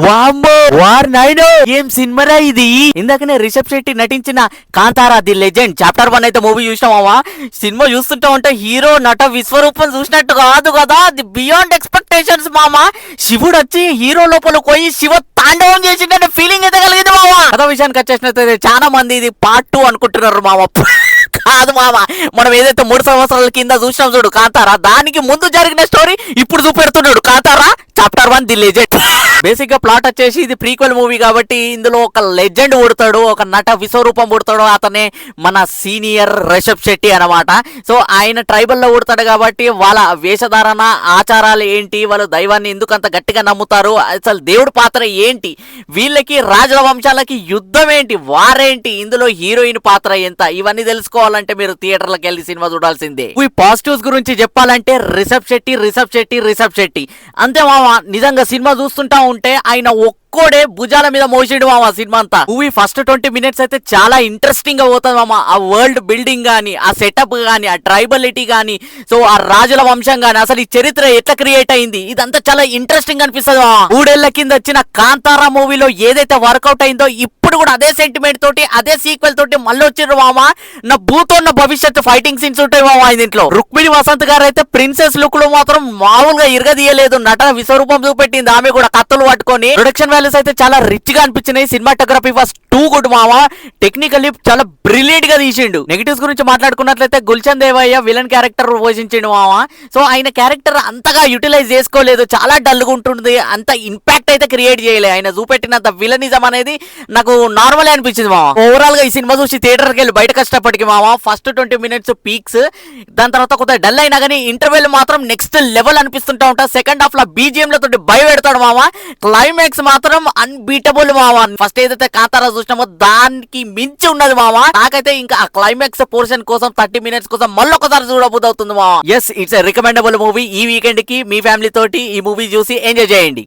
వామ్మో war nine ఏం సినిమారా ఇది. ఇందాకనే రిషబ్ శెట్టి నటించిన కాంతారా ది లెజెండ్ చాప్టర్ 1 అయితే మూవీ చూసినావా. సినిమా చూస్తుంటా ఉంటే హీరో నట విశ్వరూపం చూసినట్టు కాదు కదా, ది బియాండ్ ఎక్స్పెక్టేషన్స్ మామ. శివుడు వచ్చి హీరో లోపల పోయి శివ తాండవం చేసిండే ఫీలింగ్ అయితే కలిగింది మామ. కథ విషయానికి వచ్చేసినట్టు చాలా మంది ఇది పార్ట్ 2 అనుకుంటున్నారు మామ. కాదు మామ, మనం ఏదైతే 3 సంవత్సరాల కింద చూసినాం చూడు కాంతారా, దానికి ముందు జరిగిన స్టోరీ ఇప్పుడు చూపెడుతున్నాడు Kantara chapter 1 the legend. Basic గా ప్లాట్ వచ్చేసి ఇది ప్రీక్వెల్ మూవీ కాబట్టి ఇందులో ఒక లెజెండ్ పుడతాడు, ఒక నట విశ్వరూపం పుడతాడు. అతనే మన సీనియర్ రిషబ్ శెట్టి అనమాట. సో ఆయన ట్రైబల్ లో పుడతాడు కాబట్టి వాళ్ళ వేషధారణ ఆచారాలు ఏంటి, వాళ్ళు దైవాన్ని ఎందుకు అంత గట్టిగా నమ్ముతారు, అసలు దేవుడి పాత్ర ఏంటి, వీళ్ళకి రాజుల వంశాలకి యుద్ధం ఏంటి, వారేంటి, ఇందులో హీరోయిన్ పాత్ర ఎంత, ఇవన్నీ తెలుసుకోవాలంటే మీరు థియేటర్లకు వెళ్ళి సినిమా చూడాల్సిందే. ఈ పాజిటివ్స్ గురించి చెప్పాలంటే రిషబ్ శెట్టి రిషబ్ శెట్టి రిషబ్ శెట్టి అంతే మామ. నిజంగా సినిమా చూస్తుంటా ఉంటే ఆయన ఒక్కోడే భుజాల మీద మోసిండు మామ సినిమా అంతా. మూవీ ఫస్ట్ 20 మినిట్స్ అయితే చాలా ఇంట్రెస్టింగ్ గా పోతుంది మామ. ఆ వరల్డ్ బిల్డింగ్ గానీ, ఆ సెటప్ గానీ, ఆ ట్రైబలిటీ గానీ, సో ఆ రాజుల వంశం గానీ, అసలు ఈ చరిత్ర ఎట్లా క్రియేట్ అయింది, ఇదంతా చాలా ఇంట్రెస్టింగ్ అనిపిస్తుంది మామ. 3 ఏళ్ల కింద వచ్చిన కాంతారా మూవీలో ఏదైతే వర్కౌట్ అయిందో ఇప్పుడు కూడా అదే సెంటిమెంట్ తోటి అదే సీక్వెల్ తోటి మళ్ళీ వచ్చిర్రు మామ. నా భూతోన్న భవిష్యత్తు ఫైటింగ్ సీన్స్ ఉంటాయి మామ దీంట్లో. రుక్మిణి వసంత్ గారు అయితే ప్రిన్సెస్ లుక్ లో మాత్రం మామూలుగా ఇరగదీయలేదు, నటన విశ్వరూపం చూపెట్టింది ఆమె కూడా కత్తులు పట్టుకొని. ప్రొడక్షన్ వాల్యూస్ అయితే చాలా రిచ్ గా అనిపించినాయి. సినిమాటోగ్రఫీ వాస్ టూ గుడ్ మామ. టెక్నికల్లీ చాలా బ్రిలియంట్ గా తీసిండు. నెగిటివ్స్ గురించి మాట్లాడుకున్నట్లయితే గుల్షన్ దేవయ్య విలన్ క్యారెక్టర్ పోషించిండు మామ. సో ఆయన క్యారెక్టర్ అంతగా యూటిలైజ్ చేసుకోలేదు, చాలా డల్ గా ఉంటుంది, అంత ఇంపాక్ట్ అయితే క్రియేట్ చేయలేదు. ఆయన చూపెట్టినంత విలనిజం అనేది నాకు నార్మల్ అనిపించింది మామ. ఓవరాల్ గా ఈ సినిమా చూసి థియేటర్ కి వెళ్ళి బయట కష్టపడికి మామ. ఫస్ట్ 20 మినిట్స్ పీక్స్, దాని తర్వాత కొంత డల్ అయినా కానీ ఇంటర్వెల్ మాత్రం నెక్స్ట్ లెవెల్ అనిపిస్తుంటా ఉంటా. సెకండ్ హాఫ్ లో బీజిఎం లతో భయపెడతాడు మామ. క్లైమాక్స్ మాత్రం అన్బీటబుల్ మామ. ఫస్ట్ ఏదైతే కాంతారా చూసినామో దానికి మించి ఉన్నది మామ. నాకైతే ఇంకా ఆ క్లైమాక్స్ పోర్షన్ కోసం 30 మినిట్స్ కోసం మళ్ళొకసారి చూడబోతుంది మామ. Yes, it's a recommendable movie. ఈ వీకెండ్ కి మీ ఫ్యామిలీ తోటి ఈ మూవీ చూసి ఎంజాయ్ చేయండి.